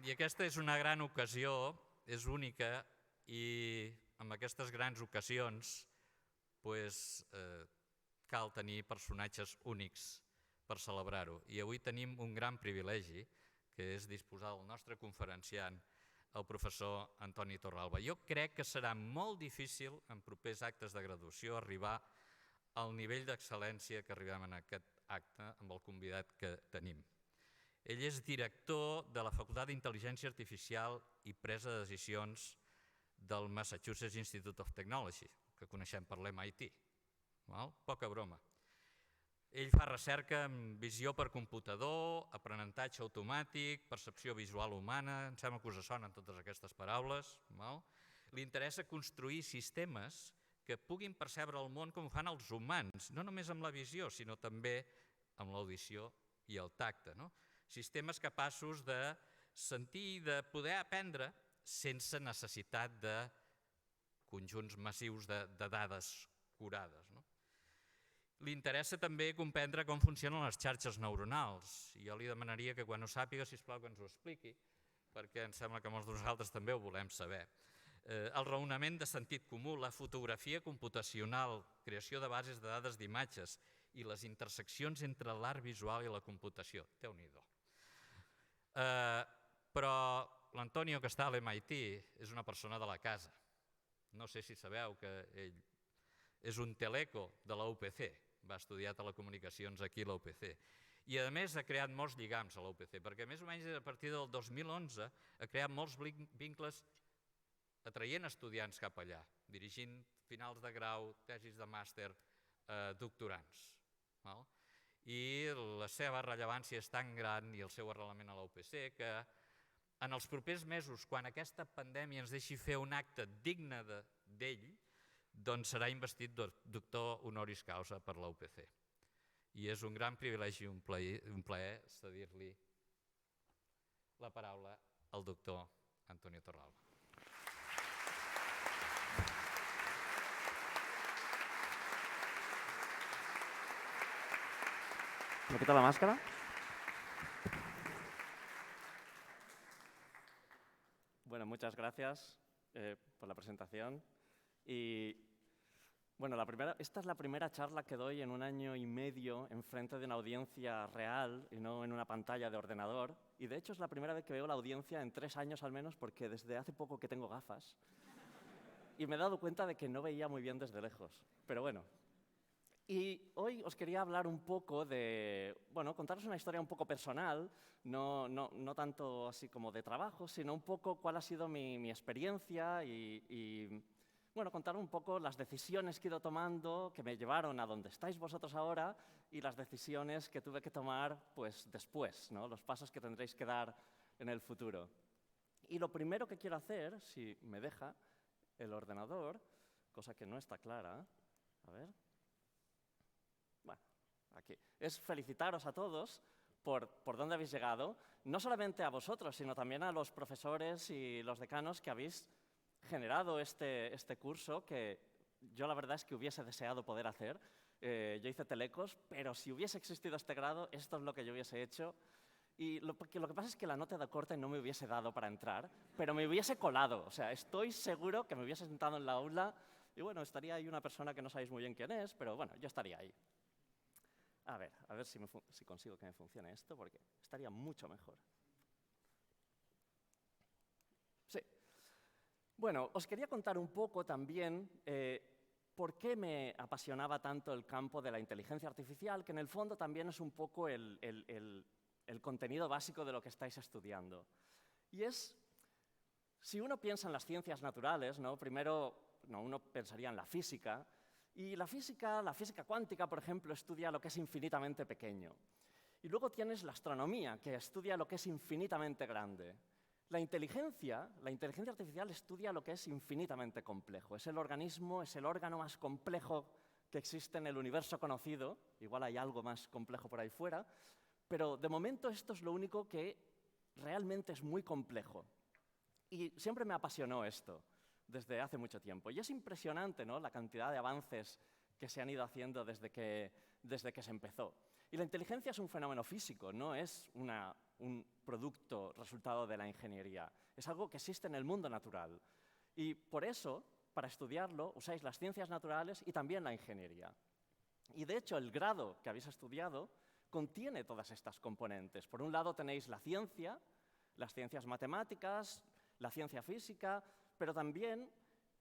I aquesta és una gran ocasió, és única, i amb aquestes grans ocasions cal tenir personatges únics per celebrar-ho. I avui tenim un gran privilegi, que és disposar del nostre conferenciant, el professor Antoni Torralba. Jo crec que serà molt difícil en propers actes de graduació arribar al nivell d'excel·lència que arribem en aquest acte amb el convidat que tenim. Ell és director de la Facultat d'Intel·ligència Artificial i Presa de Decisions del Massachusetts Institute of Technology, que coneixem per l'MIT. Poca broma. Ell fa recerca en visió per computador, aprenentatge automàtic, percepció visual humana, em sembla que us sonen totes aquestes paraules. Li interessa construir sistemes que puguin percebre el món com ho fan els humans, no només amb la visió, sinó també amb l'audició i el tacte. Sistemes capaços de sentir i de poder aprendre sense necessitat de conjunts massius de dades curades. Li interessa també comprendre com funcionen les xarxes neuronals. Jo li demanaria que quan ho sàpiga, sisplau, que ens ho expliqui, perquè em sembla que molts de nosaltres també ho volem saber. El raonament de sentit comú, la fotografia computacional, creació de bases de dades d'imatges i les interseccions entre l'art visual i la computació. Déu-n'hi-do. Però l'Antonio, que està a l'MIT, és una persona de la casa. No sé si sabeu que ell és un teleco de la UPC, va estudiar telecomunicacions aquí a la UPC. I a més ha creat molts lligams a la UPC, perquè més o menys a partir del 2011 ha creat molts vincles atraient estudiants cap allà, dirigint finals de grau, tesis de màster, doctorants. I la seva rellevància és tan gran i el seu arrelament a la UPC que en els propers mesos, quan aquesta pandèmia ens deixi fer un acte digne d'ell, doncs serà investit doctor honoris causa per la UPC. I és un gran privilegi i un plaer cedir-li la paraula al doctor Antoni Torralba. ¿Me quito la máscara? Bueno, muchas gracias por la presentación. Y bueno, esta es la primera charla que doy en 1 año y medio en frente de una audiencia real y no en una pantalla de ordenador. Y de hecho es la primera vez que veo la audiencia en 3 años al menos, porque desde hace poco que tengo gafas. Y me he dado cuenta de que no veía muy bien desde lejos. Pero bueno. Y hoy os quería hablar un poco de, bueno, contaros una historia un poco personal, no tanto así como de trabajo, sino un poco cuál ha sido mi experiencia y bueno, contar un poco las decisiones que he ido tomando, que me llevaron a donde estáis vosotros ahora, y las decisiones que tuve que tomar pues, después, ¿no? Los pasos que tendréis que dar en el futuro. Y lo primero que quiero hacer, si me deja el ordenador, cosa que no está clara, a ver, bueno, aquí, es felicitaros a todos por dónde habéis llegado, no solamente a vosotros, sino también a los profesores y los decanos que habéis generado este curso, que yo la verdad es que hubiese deseado poder hacer. Yo hice telecos, pero si hubiese existido este grado, esto es lo que yo hubiese hecho. Y lo que pasa es que la nota de corte no me hubiese dado para entrar, pero me hubiese colado. O sea, estoy seguro que me hubiese sentado en la aula y bueno, estaría ahí una persona que no sabéis muy bien quién es, pero bueno, yo estaría ahí. A ver si consigo que me funcione esto, porque estaría mucho mejor. Sí. Bueno, os quería contar un poco también por qué me apasionaba tanto el campo de la inteligencia artificial, que en el fondo también es un poco el contenido básico de lo que estáis estudiando. Y es, si uno piensa en las ciencias naturales, ¿no? Primero uno pensaría en la física, y la física cuántica, por ejemplo, estudia lo que es infinitamente pequeño. Y luego tienes la astronomía, que estudia lo que es infinitamente grande. La inteligencia artificial estudia lo que es infinitamente complejo. Es el órgano más complejo que existe en el universo conocido. Igual hay algo más complejo por ahí fuera. Pero de momento esto es lo único que realmente es muy complejo. Y siempre me apasionó esto, desde hace mucho tiempo. Y es impresionante, ¿no?, la cantidad de avances que se han ido haciendo desde que se empezó. Y la inteligencia es un fenómeno físico, no es una un producto resultado de la ingeniería. Es algo que existe en el mundo natural. Y por eso, para estudiarlo, usáis las ciencias naturales y también la ingeniería. Y de hecho, el grado que habéis estudiado contiene todas estas componentes. Por un lado tenéis la ciencia, las ciencias matemáticas, la ciencia física, pero también,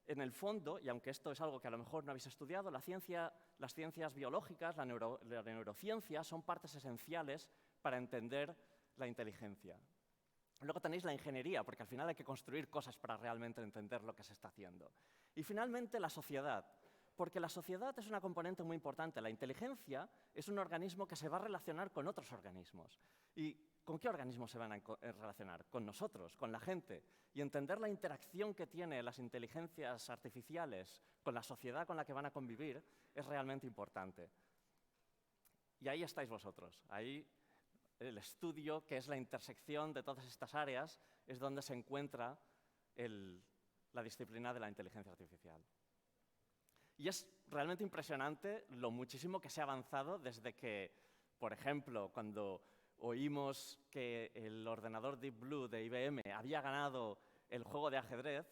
en el fondo, y aunque esto es algo que a lo mejor no habéis estudiado, las ciencias biológicas, la neurociencia, son partes esenciales para entender la inteligencia. Luego tenéis la ingeniería, porque al final hay que construir cosas para realmente entender lo que se está haciendo. Y finalmente la sociedad, porque la sociedad es una componente muy importante. La inteligencia es un organismo que se va a relacionar con otros organismos. ¿Y con qué organismos se van a relacionar? Con nosotros, con la gente. Y entender la interacción que tienen las inteligencias artificiales con la sociedad con la que van a convivir es realmente importante. Y ahí estáis vosotros. Ahí el estudio, que es la intersección de todas estas áreas, es donde se encuentra la disciplina de la inteligencia artificial. Y es realmente impresionante lo muchísimo que se ha avanzado desde que, por ejemplo, cuando oímos que el ordenador Deep Blue de IBM había ganado el juego de ajedrez,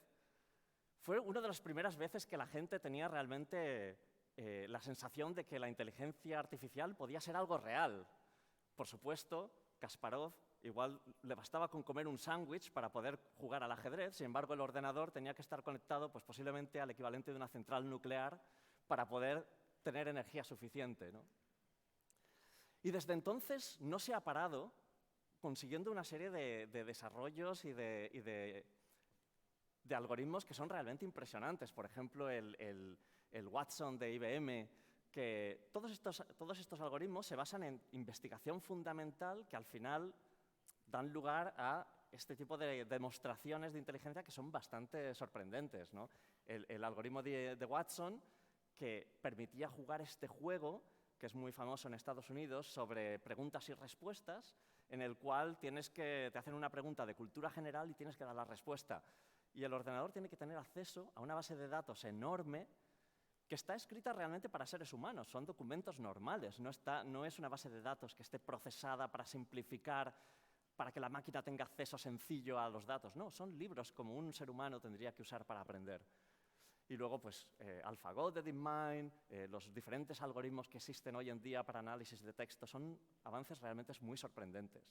fue una de las primeras veces que la gente tenía realmente la sensación de que la inteligencia artificial podía ser algo real. Por supuesto, Kasparov igual le bastaba con comer un sándwich para poder jugar al ajedrez, sin embargo el ordenador tenía que estar conectado pues, posiblemente al equivalente de una central nuclear para poder tener energía suficiente, ¿no? Y desde entonces no se ha parado consiguiendo una serie de desarrollos y de algoritmos que son realmente impresionantes. Por ejemplo, el Watson de IBM, que todos estos algoritmos se basan en investigación fundamental que al final dan lugar a este tipo de demostraciones de inteligencia que son bastante sorprendentes, ¿no? El algoritmo de Watson, que permitía jugar este juego, que es muy famoso en Estados Unidos, sobre preguntas y respuestas, en el cual te hacen una pregunta de cultura general y tienes que dar la respuesta. Y el ordenador tiene que tener acceso a una base de datos enorme que está escrita realmente para seres humanos. Son documentos normales, no es una base de datos que esté procesada para simplificar, para que la máquina tenga acceso sencillo a los datos. No, son libros como un ser humano tendría que usar para aprender. Y luego, pues, AlphaGo de DeepMind, los diferentes algoritmos que existen hoy en día para análisis de texto, son avances realmente muy sorprendentes.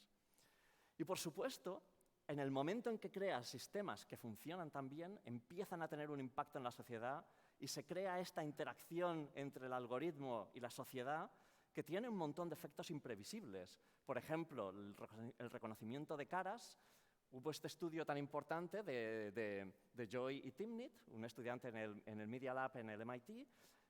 Y, por supuesto, en el momento en que creas sistemas que funcionan tan bien, empiezan a tener un impacto en la sociedad y se crea esta interacción entre el algoritmo y la sociedad que tiene un montón de efectos imprevisibles. Por ejemplo, el reconocimiento de caras. Hubo este estudio tan importante de Joy y Timnit, un estudiante en el Media Lab en el MIT,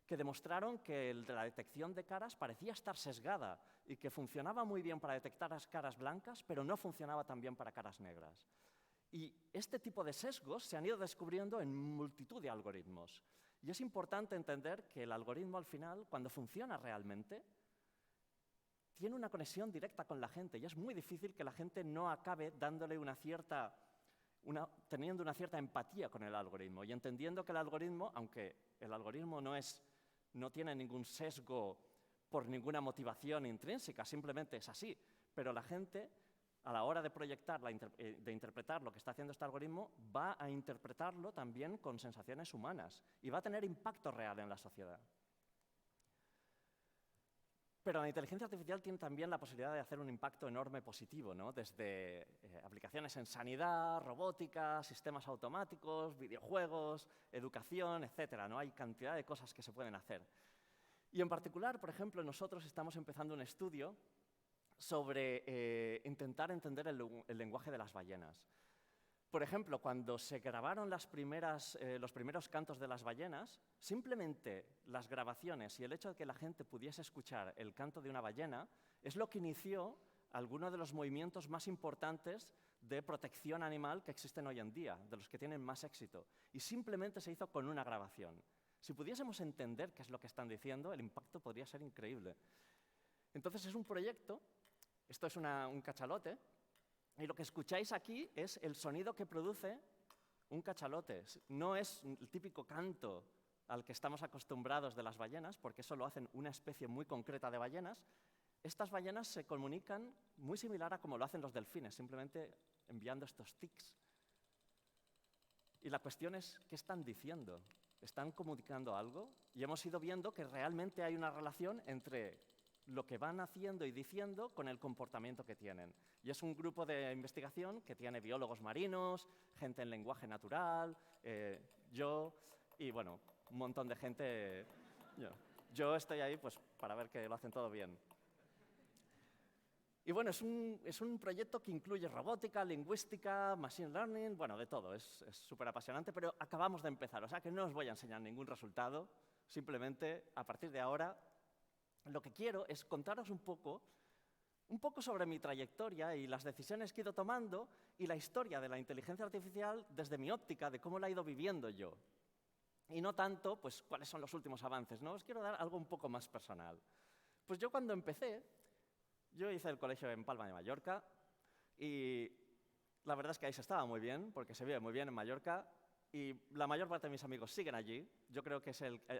que demostraron que la detección de caras parecía estar sesgada y que funcionaba muy bien para detectar las caras blancas, pero no funcionaba tan bien para caras negras. Y este tipo de sesgos se han ido descubriendo en multitud de algoritmos. Y es importante entender que el algoritmo, al final, cuando funciona realmente, tiene una conexión directa con la gente y es muy difícil que la gente no acabe dándole teniendo una cierta empatía con el algoritmo y entendiendo que el algoritmo, aunque el algoritmo no tiene ningún sesgo por ninguna motivación intrínseca, simplemente es así, pero la gente, a la hora de proyectar, de interpretar lo que está haciendo este algoritmo, va a interpretarlo también con sensaciones humanas y va a tener impacto real en la sociedad. Pero la inteligencia artificial tiene también la posibilidad de hacer un impacto enorme positivo, ¿no? Desde aplicaciones en sanidad, robótica, sistemas automáticos, videojuegos, educación, etc., ¿no? Hay cantidad de cosas que se pueden hacer. Y en particular, por ejemplo, nosotros estamos empezando un estudio sobre intentar entender el lenguaje de las ballenas. Por ejemplo, cuando se grabaron los primeros cantos de las ballenas, simplemente las grabaciones y el hecho de que la gente pudiese escuchar el canto de una ballena es lo que inició algunos de los movimientos más importantes de protección animal que existen hoy en día, de los que tienen más éxito. Y simplemente se hizo con una grabación. Si pudiésemos entender qué es lo que están diciendo, el impacto podría ser increíble. Entonces es un proyecto, esto es un cachalote, y lo que escucháis aquí es el sonido que produce un cachalote. No es el típico canto al que estamos acostumbrados de las ballenas, porque eso lo hacen una especie muy concreta de ballenas. Estas ballenas se comunican muy similar a como lo hacen los delfines, simplemente enviando estos tics. Y la cuestión es, ¿qué están diciendo? ¿Están comunicando algo? Y hemos ido viendo que realmente hay una relación entre lo que van haciendo y diciendo con el comportamiento que tienen. Y es un grupo de investigación que tiene biólogos marinos, gente en lenguaje natural, yo y, bueno, un montón de gente. Yo estoy ahí pues, para ver que lo hacen todo bien. Y bueno, es un proyecto que incluye robótica, lingüística, machine learning, bueno, de todo, es súper apasionante, pero acabamos de empezar, o sea que no os voy a enseñar ningún resultado, simplemente a partir de ahora lo que quiero es contaros un poco sobre mi trayectoria y las decisiones que he ido tomando y la historia de la inteligencia artificial desde mi óptica, de cómo la he ido viviendo yo. Y no tanto, pues, cuáles son los últimos avances, ¿no? Os quiero dar algo un poco más personal. Pues yo cuando empecé, yo hice el colegio en Palma de Mallorca y la verdad es que ahí se estaba muy bien, porque se vive muy bien en Mallorca y la mayor parte de mis amigos siguen allí. Yo creo que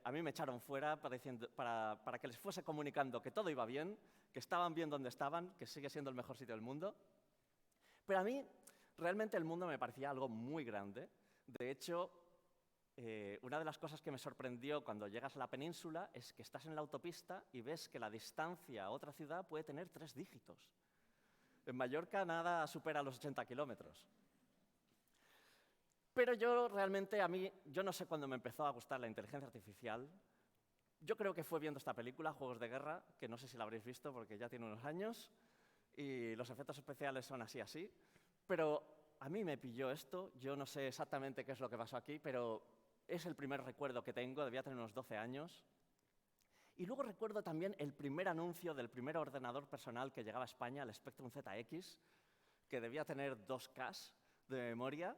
a mí me echaron fuera para que les fuese comunicando que todo iba bien, que estaban bien donde estaban, que sigue siendo el mejor sitio del mundo. Pero a mí realmente el mundo me parecía algo muy grande. De hecho, una de las cosas que me sorprendió cuando llegas a la península es que estás en la autopista y ves que la distancia a otra ciudad puede tener 3 dígitos. En Mallorca nada supera los 80 kilómetros. Pero yo realmente, yo no sé cuándo me empezó a gustar la inteligencia artificial. Yo creo que fue viendo esta película, Juegos de Guerra, que no sé si la habréis visto porque ya tiene unos años, y los efectos especiales son así, pero a mí me pilló esto, yo no sé exactamente qué es lo que pasó aquí, pero es el primer recuerdo que tengo, debía tener unos 12 años. Y luego recuerdo también el primer anuncio del primer ordenador personal que llegaba a España, el Spectrum ZX, que debía tener 2K de memoria.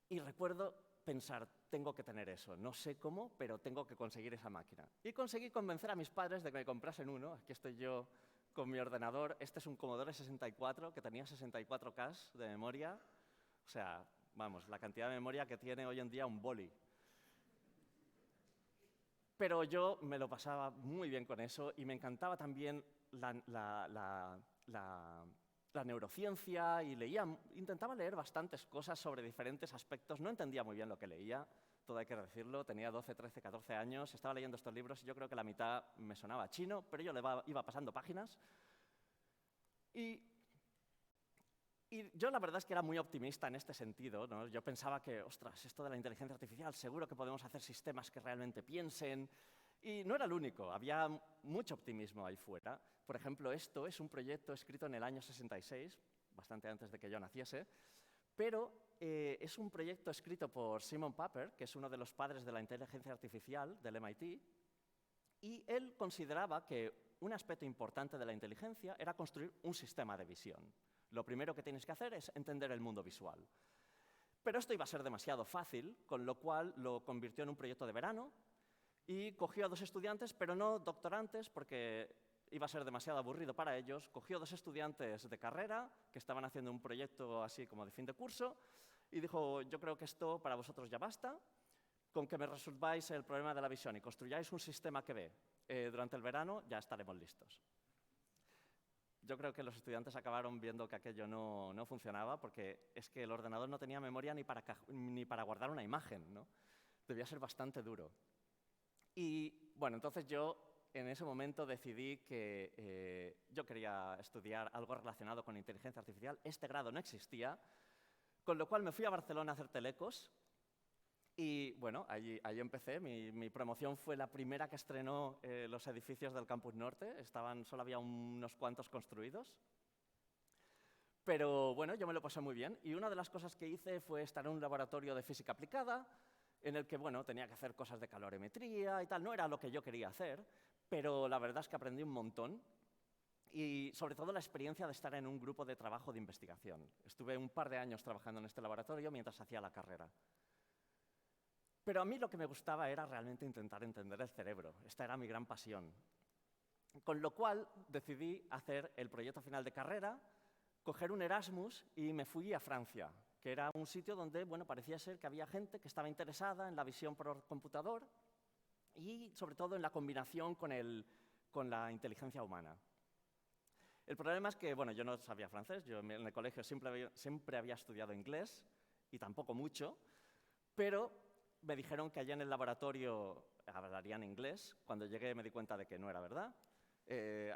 Y recuerdo pensar, tengo que tener eso, no sé cómo, pero tengo que conseguir esa máquina. Y conseguí convencer a mis padres de que me comprasen uno. Aquí estoy yo con mi ordenador. Este es un Commodore 64 que tenía 64K de memoria. O sea, vamos, la cantidad de memoria que tiene hoy en día un boli. Pero yo me lo pasaba muy bien con eso y me encantaba también la neurociencia y intentaba leer bastantes cosas sobre diferentes aspectos. No entendía muy bien lo que leía, todo hay que decirlo. Tenía 12, 13, 14 años, estaba leyendo estos libros y yo creo que la mitad me sonaba chino, pero yo iba pasando páginas. Y yo la verdad es que era muy optimista en este sentido, ¿no? Yo pensaba que, ostras, esto de la inteligencia artificial, seguro que podemos hacer sistemas que realmente piensen. Y no era el único, había mucho optimismo ahí fuera. Por ejemplo, esto es un proyecto escrito en el año 66, bastante antes de que yo naciese, pero es un proyecto escrito por Simon Papert, que es uno de los padres de la inteligencia artificial del MIT, y él consideraba que un aspecto importante de la inteligencia era construir un sistema de visión. Lo primero que tienes que hacer es entender el mundo visual. Pero esto iba a ser demasiado fácil, con lo cual lo convirtió en un proyecto de verano y cogió a 2 estudiantes, pero no doctorantes, porque iba a ser demasiado aburrido para ellos. Cogió 2 estudiantes de carrera que estaban haciendo un proyecto así como de fin de curso y dijo, yo creo que esto para vosotros ya basta, con que me resolváis el problema de la visión y construyáis un sistema que ve. Durante el verano ya estaremos listos. Yo creo que los estudiantes acabaron viendo que aquello no funcionaba, porque es que el ordenador no tenía memoria ni para guardar una imagen, ¿no? Debía ser bastante duro. Y bueno, entonces yo en ese momento decidí que yo quería estudiar algo relacionado con inteligencia artificial. Este grado no existía, con lo cual me fui a Barcelona a hacer telecos. Y bueno, allí empecé. Mi promoción fue la primera que estrenó los edificios del Campus Norte. Solo había unos cuantos construidos. Pero bueno, yo me lo pasé muy bien. Y una de las cosas que hice fue estar en un laboratorio de física aplicada, en el que bueno, tenía que hacer cosas de calorimetría y tal. No era lo que yo quería hacer, pero la verdad es que aprendí un montón. Y sobre todo la experiencia de estar en un grupo de trabajo de investigación. Estuve un par de años trabajando en este laboratorio mientras hacía la carrera. Pero a mí lo que me gustaba era realmente intentar entender el cerebro. Esta era mi gran pasión. Con lo cual decidí hacer el proyecto final de carrera, coger un Erasmus y me fui a Francia, que era un sitio donde bueno, parecía ser que había gente que estaba interesada en la visión por computador y sobre todo en la combinación con con la inteligencia humana. El problema es que, bueno, yo no sabía francés, yo en el colegio siempre había estudiado inglés, y tampoco mucho, pero me dijeron que allá en el laboratorio hablarían inglés. Cuando llegué me di cuenta de que no era verdad.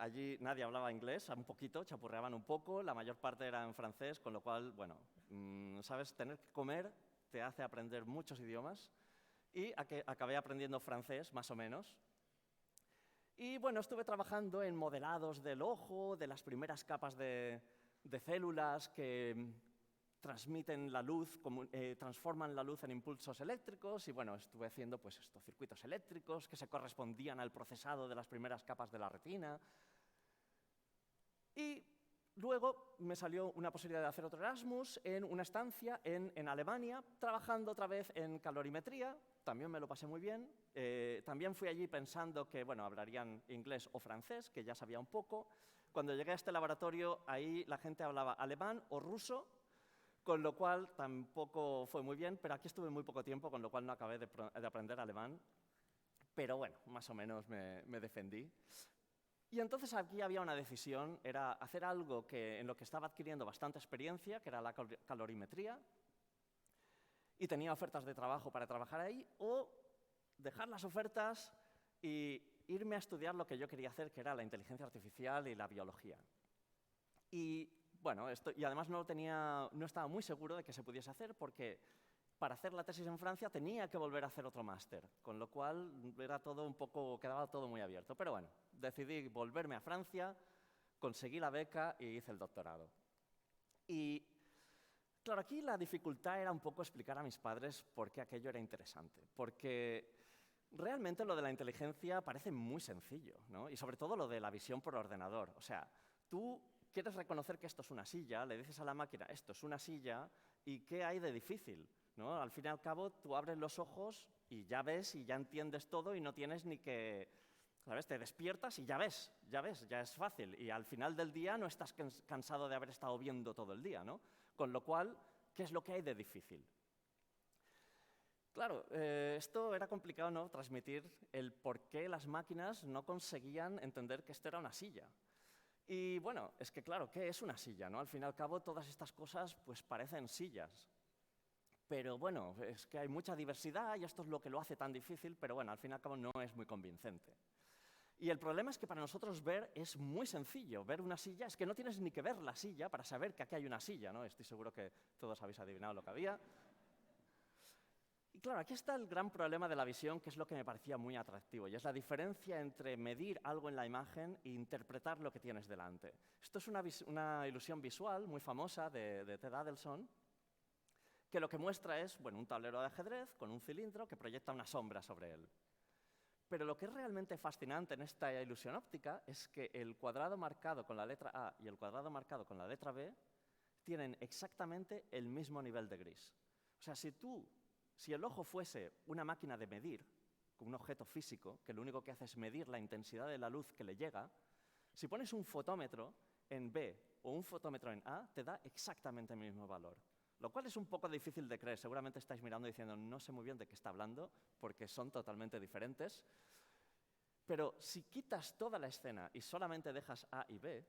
Allí nadie hablaba inglés, un poquito, chapurreaban un poco, la mayor parte era en francés, con lo cual, bueno, sabes, tener que comer te hace aprender muchos idiomas, y acabé aprendiendo francés, más o menos. Y bueno, estuve trabajando en modelados del ojo, de las primeras capas de células que transmiten la luz, transforman la luz en impulsos eléctricos, y bueno, estuve haciendo pues estos circuitos eléctricos que se correspondían al procesado de las primeras capas de la retina. Y luego me salió una posibilidad de hacer otro Erasmus en una estancia en Alemania, trabajando otra vez en calorimetría. También me lo pasé muy bien. También fui allí pensando que, bueno, hablarían inglés o francés, que ya sabía un poco. Cuando llegué a este laboratorio, ahí la gente hablaba alemán o ruso, con lo cual tampoco fue muy bien, pero aquí estuve muy poco tiempo, con lo cual no acabé de aprender alemán. Pero bueno, más o menos me defendí. Y entonces aquí había una decisión, era hacer algo en lo que estaba adquiriendo bastante experiencia, que era la calorimetría, y tenía ofertas de trabajo para trabajar ahí, o dejar las ofertas y irme a estudiar lo que yo quería hacer, que era la inteligencia artificial y la biología. Y bueno, y además no estaba muy seguro de que se pudiese hacer, porque para hacer la tesis en Francia tenía que volver a hacer otro máster, con lo cual quedaba todo muy abierto. Pero bueno, decidí volverme a Francia, conseguí la beca y hice el doctorado. Y claro, aquí la dificultad era un poco explicar a mis padres por qué aquello era interesante, porque realmente lo de la inteligencia parece muy sencillo, ¿no? Y sobre todo lo de la visión por ordenador. O sea, tú quieres reconocer que esto es una silla, le dices a la máquina, esto es una silla, ¿y qué hay de difícil? ¿No? Al fin y al cabo, tú abres los ojos y ya ves y ya entiendes todo y no tienes ni que, ¿sabes? Te despiertas y ya ves, ya es fácil. Y al final del día no estás cansado de haber estado viendo todo el día, ¿no? Con lo cual, ¿qué es lo que hay de difícil? Claro, esto era complicado, ¿no? Transmitir el por qué las máquinas no conseguían entender que esto era una silla. Y bueno, es que claro, ¿qué es una silla, no? Al fin y al cabo, todas estas cosas pues parecen sillas. Pero bueno, es que hay mucha diversidad y esto es lo que lo hace tan difícil, pero bueno, al fin y al cabo no es muy convincente. Y el problema es que para nosotros ver es muy sencillo. Ver una silla es que no tienes ni que ver la silla para saber que aquí hay una silla, ¿no? Estoy seguro que todos habéis adivinado lo que había. Y claro, aquí está el gran problema de la visión, que es lo que me parecía muy atractivo, y es la diferencia entre medir algo en la imagen e interpretar lo que tienes delante. Esto es una ilusión visual muy famosa de Ted Adelson, que lo que muestra es, bueno, un tablero de ajedrez con un cilindro que proyecta una sombra sobre él. Pero lo que es realmente fascinante en esta ilusión óptica es que el cuadrado marcado con la letra A y el cuadrado marcado con la letra B tienen exactamente el mismo nivel de gris. O sea, si el ojo fuese una máquina de medir, un objeto físico, que lo único que hace es medir la intensidad de la luz que le llega, si pones un fotómetro en B o un fotómetro en A, te da exactamente el mismo valor. Lo cual es un poco difícil de creer. Seguramente estáis mirando y diciendo, no sé muy bien de qué está hablando, porque son totalmente diferentes. Pero si quitas toda la escena y solamente dejas A y B,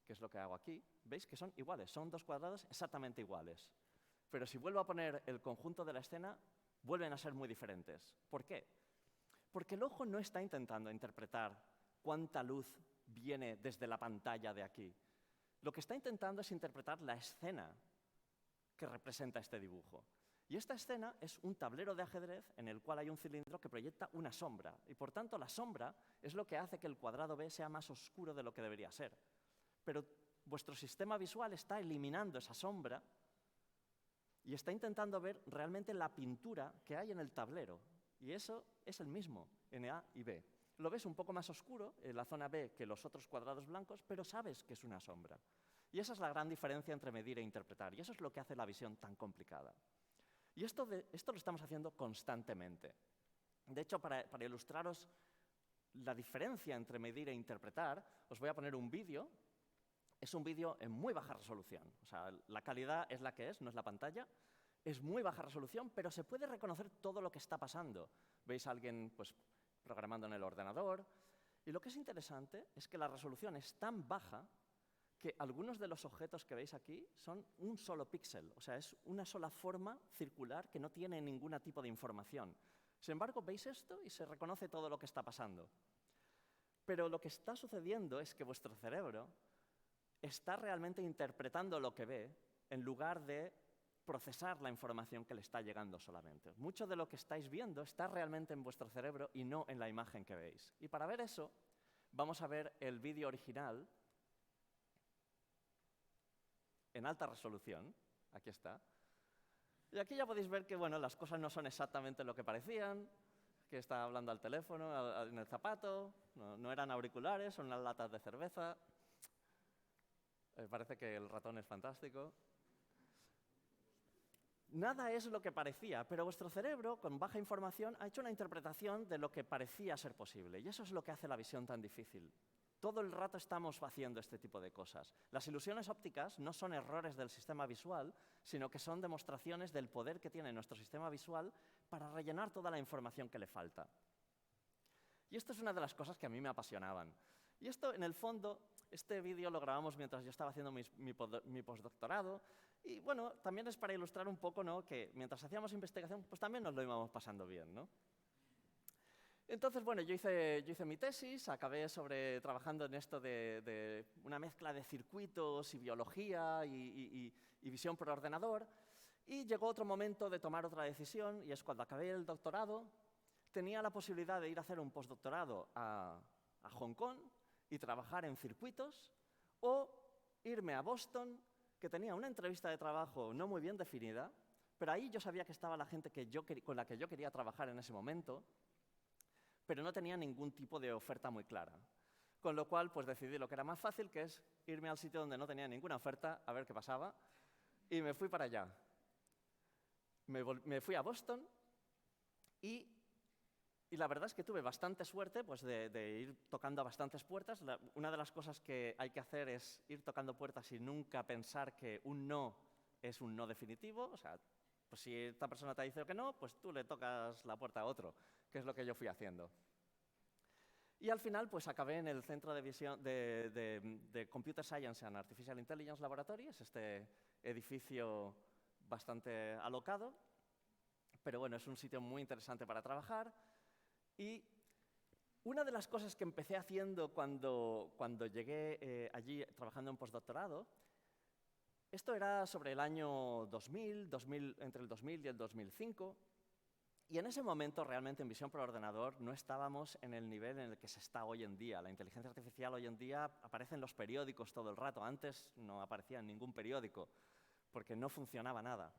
que es lo que hago aquí, veis que son iguales, son dos cuadrados exactamente iguales. Pero si vuelvo a poner el conjunto de la escena, vuelven a ser muy diferentes. ¿Por qué? Porque el ojo no está intentando interpretar cuánta luz viene desde la pantalla de aquí. Lo que está intentando es interpretar la escena que representa este dibujo. Y esta escena es un tablero de ajedrez en el cual hay un cilindro que proyecta una sombra. Y por tanto, la sombra es lo que hace que el cuadrado B sea más oscuro de lo que debería ser. Pero vuestro sistema visual está eliminando esa sombra y está intentando ver realmente la pintura que hay en el tablero. Y eso es el mismo en A y B. Lo ves un poco más oscuro en la zona B que los otros cuadrados blancos, pero sabes que es una sombra. Y esa es la gran diferencia entre medir e interpretar. Y eso es lo que hace la visión tan complicada. Y esto lo estamos haciendo constantemente. De hecho, para ilustraros la diferencia entre medir e interpretar, os voy a poner un vídeo. Es un vídeo en muy baja resolución. O sea, la calidad es la que es, no es la pantalla. Es muy baja resolución, pero se puede reconocer todo lo que está pasando. Veis a alguien pues, programando en el ordenador. Y lo que es interesante es que la resolución es tan baja que algunos de los objetos que veis aquí son un solo píxel, o sea, es una sola forma circular que no tiene ningún tipo de información. Sin embargo, veis esto y se reconoce todo lo que está pasando. Pero lo que está sucediendo es que vuestro cerebro está realmente interpretando lo que ve en lugar de procesar la información que le está llegando solamente. Mucho de lo que estáis viendo está realmente en vuestro cerebro y no en la imagen que veis. Y para ver eso, vamos a ver el vídeo original en alta resolución. Aquí está. Y aquí ya podéis ver que bueno, las cosas no son exactamente lo que parecían, que está hablando al teléfono, en el zapato, no eran auriculares, son unas latas de cerveza. Parece que el ratón es fantástico. Nada es lo que parecía, pero vuestro cerebro, con baja información, ha hecho una interpretación de lo que parecía ser posible. Y eso es lo que hace la visión tan difícil. Todo el rato estamos haciendo este tipo de cosas. Las ilusiones ópticas no son errores del sistema visual, sino que son demostraciones del poder que tiene nuestro sistema visual para rellenar toda la información que le falta. Y esto es una de las cosas que a mí me apasionaban. Y esto, en el fondo, este vídeo lo grabamos mientras yo estaba haciendo mi postdoctorado. Y bueno, también es para ilustrar un poco, ¿no?, que mientras hacíamos investigación, pues también nos lo íbamos pasando bien, ¿no? Entonces, bueno, yo hice mi tesis, acabé trabajando en esto de una mezcla de circuitos y biología y visión por ordenador. Y llegó otro momento de tomar otra decisión, y es cuando acabé el doctorado, tenía la posibilidad de ir a hacer un postdoctorado a Hong Kong y trabajar en circuitos, o irme a Boston, que tenía una entrevista de trabajo no muy bien definida, pero ahí yo sabía que estaba la gente con la que yo quería trabajar en ese momento, pero no tenía ningún tipo de oferta muy clara. Con lo cual, pues decidí lo que era más fácil, que es irme al sitio donde no tenía ninguna oferta, a ver qué pasaba, y me fui para allá. Me fui a Boston y la verdad es que tuve bastante suerte pues, de ir tocando a bastantes puertas. Una de las cosas que hay que hacer es ir tocando puertas y nunca pensar que un no es un no definitivo. O sea, pues si esta persona te ha dicho que no, pues tú le tocas la puerta a otro, que es lo que yo fui haciendo. Y al final pues acabé en el Centro de Computer Science and Artificial Intelligence Laboratory, es este edificio bastante alocado, pero bueno, es un sitio muy interesante para trabajar. Y una de las cosas que empecé haciendo cuando llegué allí trabajando en postdoctorado, esto era sobre el año 2000, entre el 2000 y el 2005, y en ese momento realmente en visión por ordenador no estábamos en el nivel en el que se está hoy en día. La inteligencia artificial hoy en día aparece en los periódicos todo el rato. Antes no aparecía en ningún periódico porque no funcionaba nada.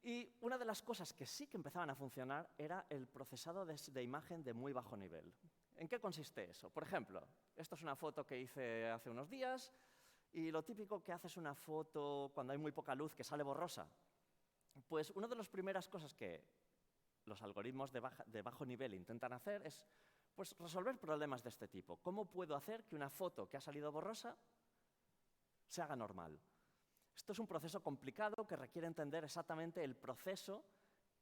Y una de las cosas que sí que empezaban a funcionar era el procesado de imagen de muy bajo nivel. ¿En qué consiste eso? Por ejemplo, esto es una foto que hice hace unos días, y lo típico que haces una foto cuando hay muy poca luz que sale borrosa. Pues una de las primeras cosas que los algoritmos de bajo nivel intentan hacer es pues, resolver problemas de este tipo. ¿Cómo puedo hacer que una foto que ha salido borrosa se haga normal? Esto es un proceso complicado que requiere entender exactamente el proceso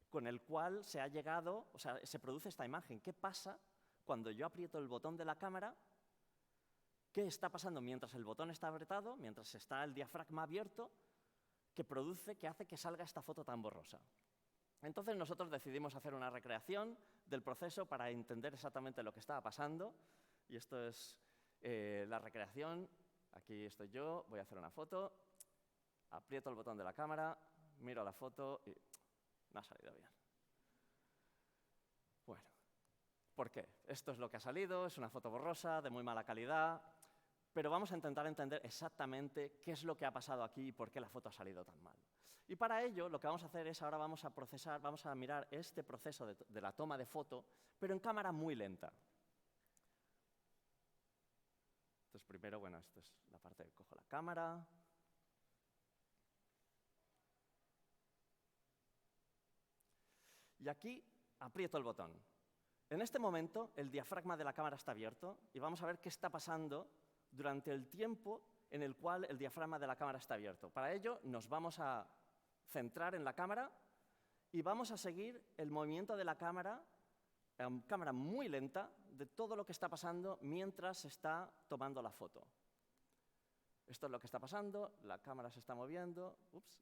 con el cual se ha llegado, o sea, se produce esta imagen. ¿Qué pasa cuando yo aprieto el botón de la cámara? ¿Qué está pasando mientras el botón está apretado, mientras está el diafragma abierto, que hace que salga esta foto tan borrosa? Entonces nosotros decidimos hacer una recreación del proceso para entender exactamente lo que estaba pasando. Y esto es la recreación. Aquí estoy yo, voy a hacer una foto. Aprieto el botón de la cámara, miro la foto y no ha salido bien. Bueno, ¿por qué? Esto es lo que ha salido, es una foto borrosa, de muy mala calidad, pero vamos a intentar entender exactamente qué es lo que ha pasado aquí y por qué la foto ha salido tan mal. Y para ello, lo que vamos a hacer es ahora vamos a mirar este proceso de la toma de foto, pero en cámara muy lenta. Entonces, primero, bueno, esto es la parte que cojo la cámara. Y aquí aprieto el botón. En este momento, el diafragma de la cámara está abierto y vamos a ver qué está pasando durante el tiempo en el cual el diafragma de la cámara está abierto. Para ello, nos vamos a centrar en la cámara y vamos a seguir el movimiento de la cámara en cámara muy lenta de todo lo que está pasando mientras se está tomando la foto. Esto es lo que está pasando, la cámara se está moviendo. Ups.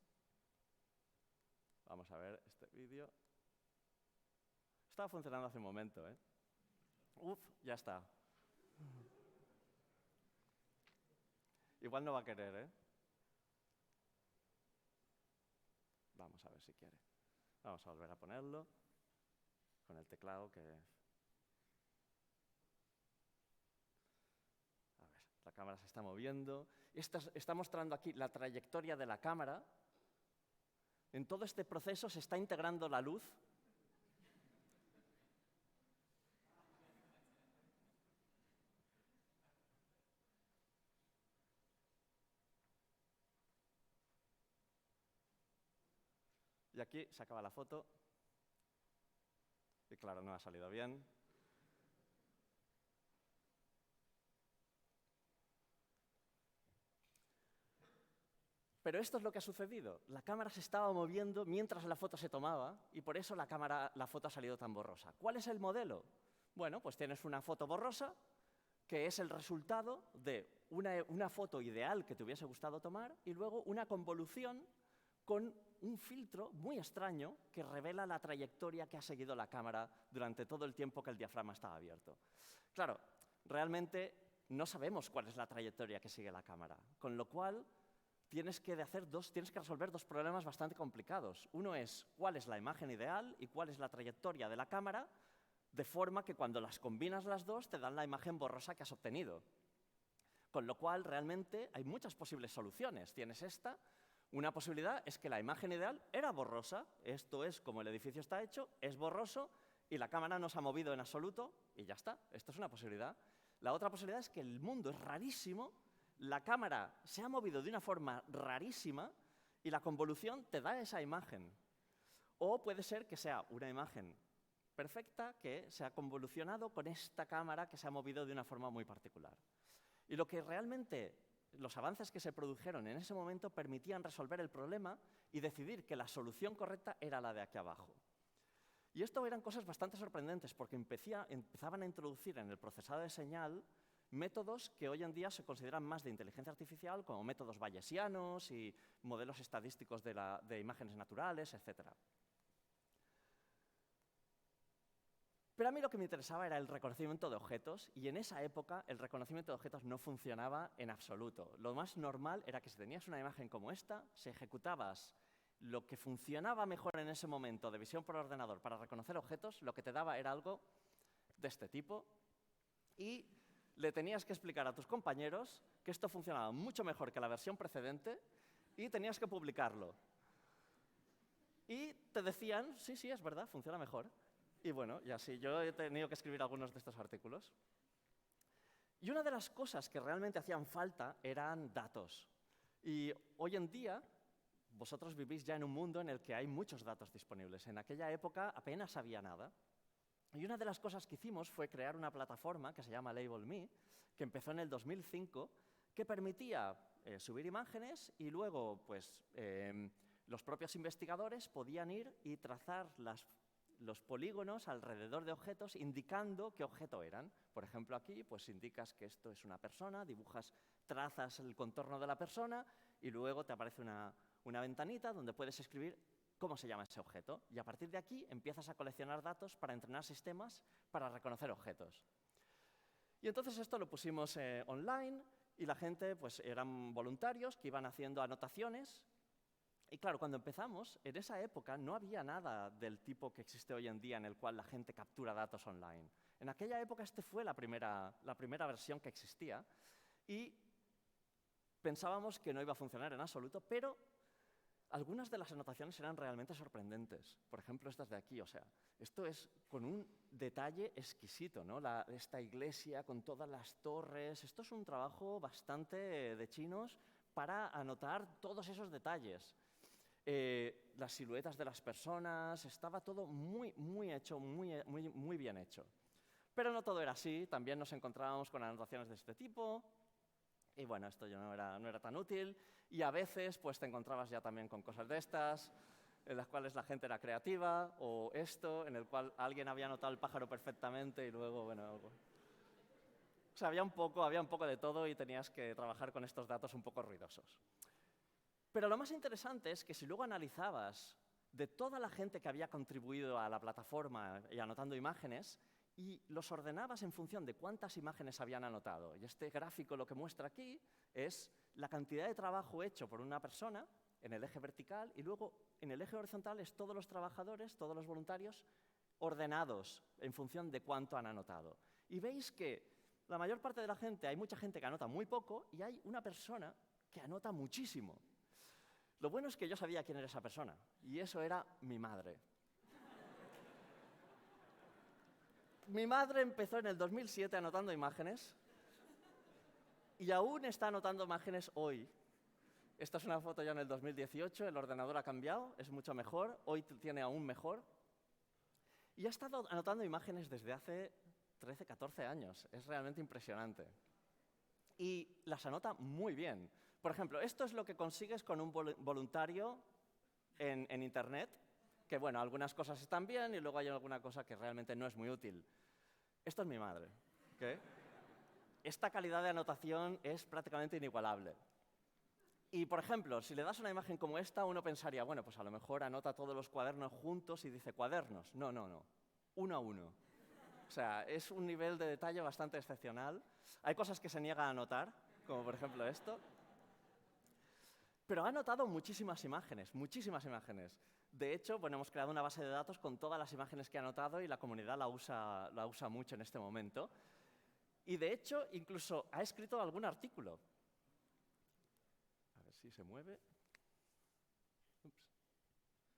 Vamos a ver este vídeo. Estaba funcionando hace un momento, ¿eh? Uf, ya está. Igual no va a querer, ¿eh? Vamos a ver si quiere. Vamos a volver a ponerlo con el teclado que... A ver, la cámara se está moviendo. Está mostrando aquí la trayectoria de la cámara. En todo este proceso se está integrando la luz. Y aquí se acaba la foto. Y claro, no ha salido bien. Pero esto es lo que ha sucedido. La cámara se estaba moviendo mientras la foto se tomaba y por eso la foto ha salido tan borrosa. ¿Cuál es el modelo? Bueno, pues tienes una foto borrosa que es el resultado de una foto ideal que te hubiese gustado tomar y luego una convolución con un filtro muy extraño que revela la trayectoria que ha seguido la cámara durante todo el tiempo que el diafragma estaba abierto. Claro, realmente no sabemos cuál es la trayectoria que sigue la cámara, con lo cual tienes que resolver dos problemas bastante complicados. Uno es cuál es la imagen ideal y cuál es la trayectoria de la cámara, de forma que cuando las combinas las dos te dan la imagen borrosa que has obtenido. Con lo cual, realmente, hay muchas posibles soluciones. Tienes esta. Una posibilidad es que la imagen ideal era borrosa. Esto es como el edificio está hecho, es borroso y la cámara no se ha movido en absoluto y ya está. Esto es una posibilidad. La otra posibilidad es que el mundo es rarísimo, la cámara se ha movido de una forma rarísima y la convolución te da esa imagen. O puede ser que sea una imagen perfecta que se ha convolucionado con esta cámara que se ha movido de una forma muy particular. Y lo que realmente los avances que se produjeron en ese momento permitían resolver el problema y decidir que la solución correcta era la de aquí abajo. Y esto eran cosas bastante sorprendentes porque empezaban a introducir en el procesado de señal métodos que hoy en día se consideran más de inteligencia artificial, como métodos bayesianos y modelos estadísticos de imágenes naturales, etc. Pero a mí lo que me interesaba era el reconocimiento de objetos, y en esa época el reconocimiento de objetos no funcionaba en absoluto. Lo más normal era que si tenías una imagen como esta, si ejecutabas lo que funcionaba mejor en ese momento de visión por ordenador para reconocer objetos, lo que te daba era algo de este tipo, y le tenías que explicar a tus compañeros que esto funcionaba mucho mejor que la versión precedente y tenías que publicarlo. Y te decían, sí, sí, es verdad, funciona mejor. Y bueno, y así, yo he tenido que escribir algunos de estos artículos. Y una de las cosas que realmente hacían falta eran datos. Y hoy en día, vosotros vivís ya en un mundo en el que hay muchos datos disponibles. En aquella época apenas había nada. Y una de las cosas que hicimos fue crear una plataforma que se llama Label.me, que empezó en el 2005, que permitía subir imágenes y luego pues, los propios investigadores podían ir y trazar los polígonos alrededor de objetos indicando qué objeto eran. Por ejemplo, aquí pues indicas que esto es una persona, trazas el contorno de la persona y luego te aparece una ventanita donde puedes escribir cómo se llama ese objeto. Y a partir de aquí empiezas a coleccionar datos para entrenar sistemas para reconocer objetos. Y entonces esto lo pusimos online y la gente pues eran voluntarios que iban haciendo anotaciones. Y claro, cuando empezamos, en esa época no había nada del tipo que existe hoy en día en el cual la gente captura datos online. En aquella época fue la primera versión que existía y pensábamos que no iba a funcionar en absoluto, pero algunas de las anotaciones eran realmente sorprendentes. Por ejemplo, estas de aquí, o sea, esto es con un detalle exquisito, ¿no? Esta iglesia con todas las torres, esto es un trabajo bastante de chinos para anotar todos esos detalles. Las siluetas de las personas, estaba todo muy hecho, muy bien hecho. Pero no todo era así, también nos encontrábamos con anotaciones de este tipo, y bueno, esto ya no era tan útil, y a veces pues te encontrabas ya también con cosas de estas, en las cuales la gente era creativa, o esto, en el cual alguien había anotado el pájaro perfectamente y luego, bueno, algo. O sea, había un poco de todo y tenías que trabajar con estos datos un poco ruidosos. Pero lo más interesante es que si luego analizabas de toda la gente que había contribuido a la plataforma y anotando imágenes, y los ordenabas en función de cuántas imágenes habían anotado. Y este gráfico lo que muestra aquí es la cantidad de trabajo hecho por una persona en el eje vertical, y luego en el eje horizontal es todos los trabajadores, todos los voluntarios, ordenados en función de cuánto han anotado. Y veis que la mayor parte de la gente, hay mucha gente que anota muy poco y hay una persona que anota muchísimo. Lo bueno es que yo sabía quién era esa persona, y eso era mi madre. Mi madre empezó en el 2007 anotando imágenes y aún está anotando imágenes hoy. Esta es una foto ya en el 2018, el ordenador ha cambiado, es mucho mejor, hoy tiene aún mejor. Y ha estado anotando imágenes desde hace 13, 14 años, es realmente impresionante. Y las anota muy bien. Por ejemplo, esto es lo que consigues con un voluntario en Internet, que bueno, algunas cosas están bien y luego hay alguna cosa que realmente no es muy útil. Esto es mi madre. ¿Okay? Esta calidad de anotación es prácticamente inigualable. Y, por ejemplo, si le das una imagen como esta, uno pensaría, bueno, pues a lo mejor anota todos los cuadernos juntos y dice cuadernos. No, no, no. Uno a uno. O sea, es un nivel de detalle bastante excepcional. Hay cosas que se niega a anotar, como por ejemplo esto. Pero ha anotado muchísimas imágenes, muchísimas imágenes. De hecho, bueno, hemos creado una base de datos con todas las imágenes que ha anotado y la comunidad la usa mucho en este momento. Y de hecho, incluso ha escrito algún artículo. A ver si se mueve. Ups.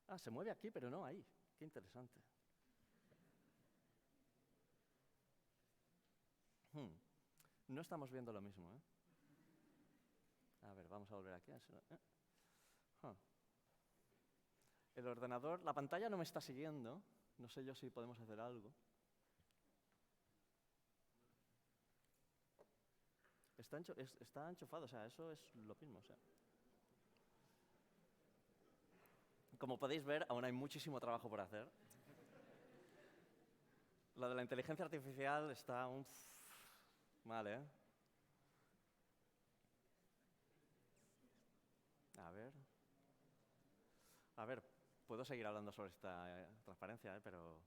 Ah, se mueve aquí, pero no ahí. Qué interesante. No estamos viendo lo mismo, ¿eh? A ver, vamos a volver aquí. El ordenador, la pantalla no me está siguiendo. No sé yo si podemos hacer algo. Está enchufado, o sea, eso es lo mismo. O sea. Como podéis ver, aún hay muchísimo trabajo por hacer. Lo de la inteligencia artificial está mal, ¿eh? A ver, puedo seguir hablando sobre esta transparencia, pero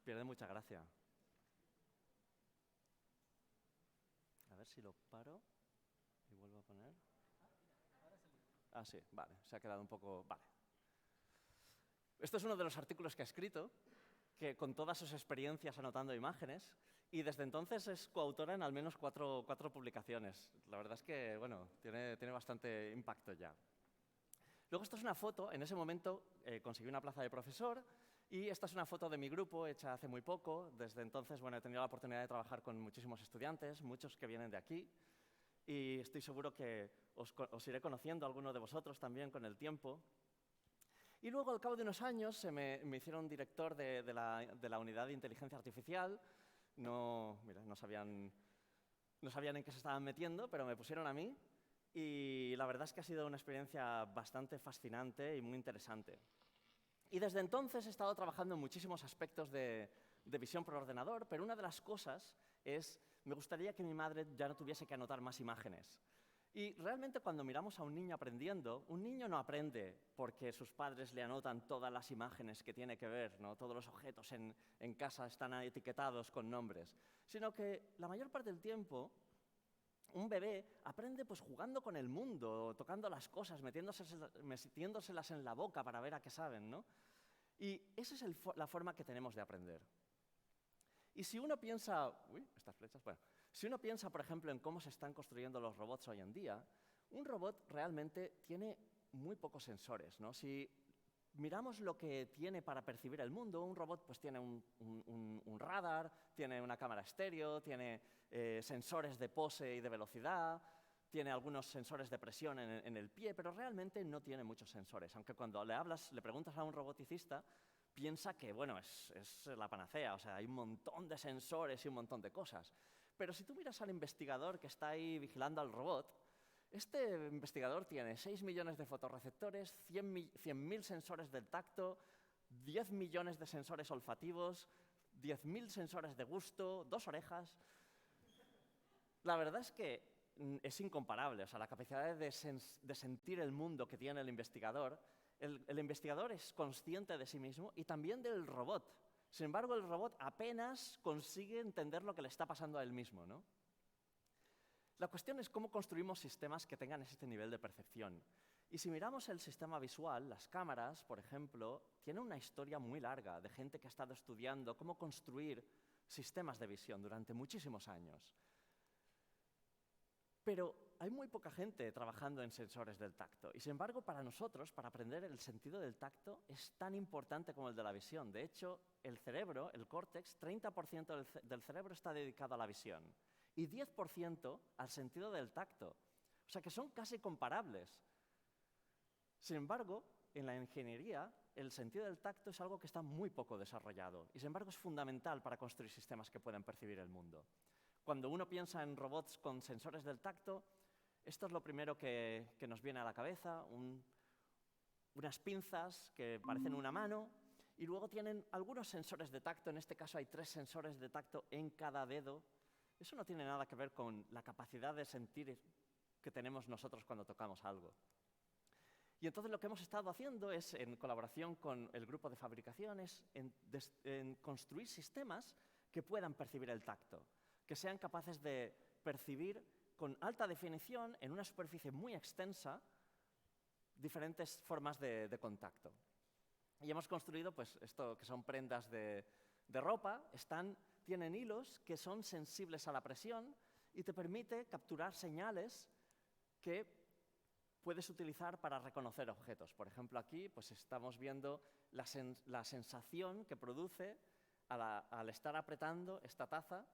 pierde mucha gracia. A ver si lo paro y vuelvo a poner. Ah, sí, vale, se ha quedado un poco... Vale. Esto es uno de los artículos que ha escrito, que con todas sus experiencias anotando imágenes, y desde entonces es coautora en al menos cuatro publicaciones. La verdad es que, bueno, tiene bastante impacto ya. Luego, esta es una foto, en ese momento conseguí una plaza de profesor, y esta es una foto de mi grupo hecha hace muy poco. Desde entonces, bueno, he tenido la oportunidad de trabajar con muchísimos estudiantes, muchos que vienen de aquí, y estoy seguro que os iré conociendo a alguno de vosotros también con el tiempo. Y luego, al cabo de unos años, me hicieron director de la unidad de inteligencia artificial. No sabían en qué se estaban metiendo, pero me pusieron a mí. Y la verdad es que ha sido una experiencia bastante fascinante y muy interesante. Y desde entonces he estado trabajando en muchísimos aspectos de visión por ordenador, pero una de las cosas es, me gustaría que mi madre ya no tuviese que anotar más imágenes. Y realmente cuando miramos a un niño aprendiendo, un niño no aprende porque sus padres le anotan todas las imágenes que tiene que ver, ¿no? Todos los objetos en casa están etiquetados con nombres, sino que la mayor parte del tiempo un bebé aprende pues jugando con el mundo, tocando las cosas, metiéndoselas en la boca para ver a qué saben, ¿no? Y esa es la forma que tenemos de aprender. Y si uno piensa... estas flechas... Bueno, si uno piensa, por ejemplo, en cómo se están construyendo los robots hoy en día, un robot realmente tiene muy pocos sensores, ¿no? Si miramos lo que tiene para percibir el mundo, un robot pues tiene un radar, tiene una cámara estéreo, tiene sensores de pose y de velocidad, tiene algunos sensores de presión en el pie, pero realmente no tiene muchos sensores. Aunque cuando le preguntas a un roboticista, piensa que, bueno, es la panacea, o sea, hay un montón de sensores y un montón de cosas. Pero si tú miras al investigador que está ahí vigilando al robot, Este investigador tiene 6 millones de fotorreceptores, 100.000 sensores del tacto, 10 millones de sensores olfativos, 10.000 sensores de gusto, 2 orejas. La verdad es que es incomparable, o sea, la capacidad de sentir el mundo que tiene el investigador. El investigador es consciente de sí mismo y también del robot. Sin embargo, el robot apenas consigue entender lo que le está pasando a él mismo, ¿no? La cuestión es cómo construimos sistemas que tengan este nivel de percepción. Y si miramos el sistema visual, las cámaras, por ejemplo, tienen una historia muy larga de gente que ha estado estudiando cómo construir sistemas de visión durante muchísimos años. Pero hay muy poca gente trabajando en sensores del tacto. Y sin embargo, para nosotros, para aprender el sentido del tacto, es tan importante como el de la visión. De hecho, el cerebro, el córtex, 30% del cerebro está dedicado a la visión y 10% al sentido del tacto. O sea que son casi comparables. Sin embargo, en la ingeniería, el sentido del tacto es algo que está muy poco desarrollado y sin embargo es fundamental para construir sistemas que puedan percibir el mundo. Cuando uno piensa en robots con sensores del tacto, esto es lo primero que nos viene a la cabeza, unas pinzas que parecen una mano y luego tienen algunos sensores de tacto, en este caso hay 3 sensores de tacto en cada dedo. Eso no tiene nada que ver con la capacidad de sentir que tenemos nosotros cuando tocamos algo. Y entonces lo que hemos estado haciendo es, en colaboración con el grupo de fabricación, en construir sistemas que puedan percibir el tacto, que sean capaces de percibir con alta definición, en una superficie muy extensa, diferentes formas de contacto. Y hemos construido pues, esto que son prendas de ropa, tienen hilos que son sensibles a la presión y te permite capturar señales que puedes utilizar para reconocer objetos. Por ejemplo, aquí pues, estamos viendo la sensación que produce al estar apretando esta taza.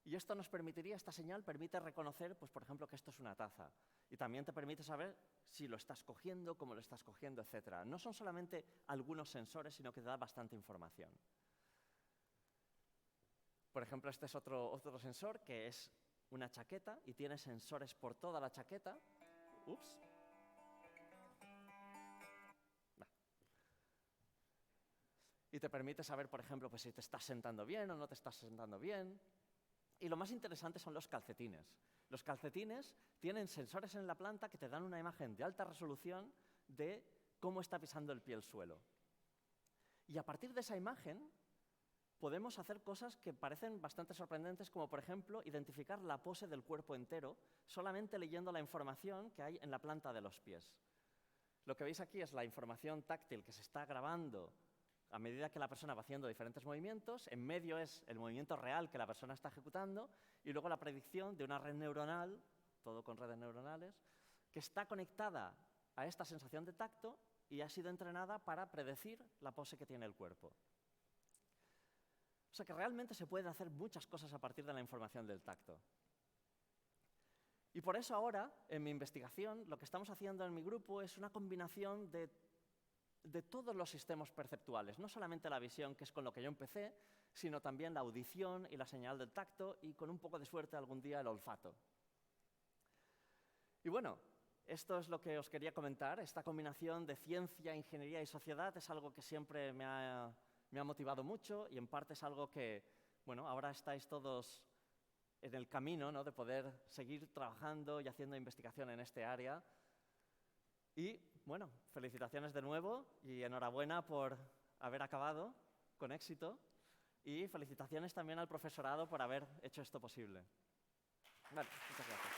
Y esto nos permitiría, esta señal permite reconocer, pues, por ejemplo, que esto es una taza. Y también te permite saber si lo estás cogiendo, cómo lo estás cogiendo, etc. No son solamente algunos sensores, sino que te da bastante información. Por ejemplo, este es otro sensor que es una chaqueta y tiene sensores por toda la chaqueta. Ups. Y te permite saber, por ejemplo, pues, si te estás sentando bien o no te estás sentando bien. Y lo más interesante son los calcetines. Los calcetines tienen sensores en la planta que te dan una imagen de alta resolución de cómo está pisando el pie el suelo. Y a partir de esa imagen podemos hacer cosas que parecen bastante sorprendentes, como por ejemplo identificar la pose del cuerpo entero solamente leyendo la información que hay en la planta de los pies. Lo que veis aquí es la información táctil que se está grabando a medida que la persona va haciendo diferentes movimientos. En medio es el movimiento real que la persona está ejecutando y luego la predicción de una red neuronal, todo con redes neuronales, que está conectada a esta sensación de tacto y ha sido entrenada para predecir la pose que tiene el cuerpo. O sea que realmente se pueden hacer muchas cosas a partir de la información del tacto. Y por eso ahora, en mi investigación, lo que estamos haciendo en mi grupo es una combinación de todos los sistemas perceptuales, no solamente la visión, que es con lo que yo empecé, sino también la audición y la señal del tacto y, con un poco de suerte, algún día el olfato. Y bueno, esto es lo que os quería comentar. Esta combinación de ciencia, ingeniería y sociedad es algo que siempre me ha motivado mucho y en parte es algo que, bueno, ahora estáis todos en el camino, ¿no?, de poder seguir trabajando y haciendo investigación en este área. Y, bueno, felicitaciones de nuevo y enhorabuena por haber acabado con éxito y felicitaciones también al profesorado por haber hecho esto posible. Vale, muchas gracias.